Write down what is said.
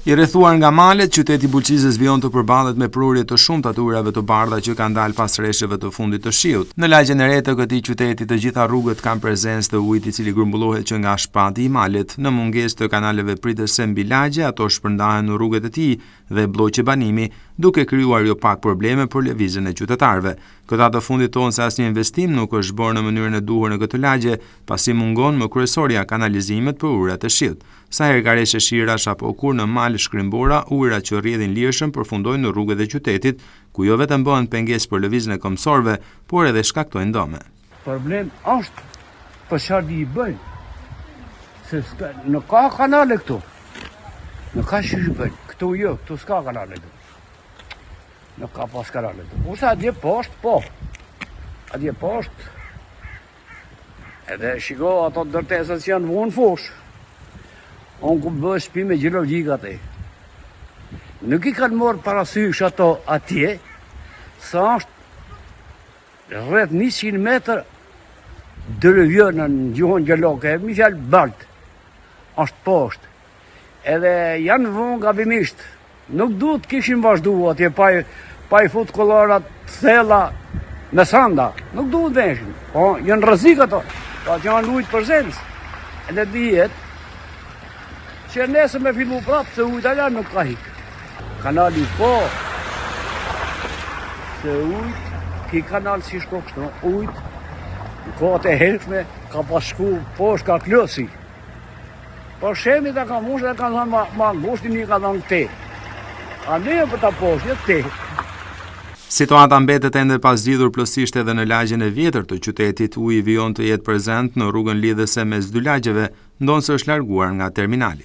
I rrethuar nga malet, qyteti Bulqizës vijon të përballet me prurje të shumta të ujrave të bardha që kanë dalë pas rreshëve të fundit të shiut. Në lagjen e re të këtij qyteti, të gjitha rrugët kanë prezencë të ujit i cili grumbullohet që nga shpati i malit. Në mungesë të kanaleve pritëse mbi lagje, ato shpërndahen në rrugët e tij dhe blloqe banimi, duke krijuar jo pak probleme për lëvizjen e qytetarëve. Këta të fundit tonë se asnjë investim nuk është bërë në mënyrën e duhur në këtë lagje, pasi mungon më kryesorja kanalizimet për ujërat e shiut. Sa herë ka rreshë shirash apo kur në mal shkrimbora, ujërat që rrjedhin lirshëm përfundojnë në rrugët e qytetit, ku jo vetëm bëhen pengesë për lëvizjen e këmbësorëve, por edhe shkaktojnë dëme. Problem është për çfarë i bëjnë. Se nuk ka kanale këtu. Nuk ka çfarë i bëjnë. Këtu jo, këtu s'ka kanale këtu. Nuk ka pas kanale këtu. Ose atje poshtë, po. Atje poshtë. Edhe shiko ato ndërtesat që janë vonë fush. Unë ku bëjë shtëpi me gjeologjik atë. Nuk i kanë morë parasysh ato atje, sa është rreth 100 metër dërëvjën në gjuhën gjeoloke, mi fjalë balt, është poshtë. Edhe janë vonë gabimisht. Nuk duhet kishin vazhdu atje pa i fut kollorat thella me sanda. Nuk duhet veshin. Po, janë rrezik ato. Po atë janë ujtë për zens. Edhe dihet që nesër me fillu prapë se ujtë ala nuk ka hikë. Kanali po, se ujtë, ki kanal si shko kështë, ujtë, në kohët e hershme, ka pasku poshtë ka klësi. Por shemi të ka mushë dhe ka thonë ma ngushti një ka thonë te. A ne për ta poshtë, te. Situata mbetet ende pas zgjidhur plotësisht edhe në lagjen e vjetër të qytetit. Uji vijon të jetë prezent në rrugën lidhëse mes dy lagjeve, ndonse është larguar nga terminali.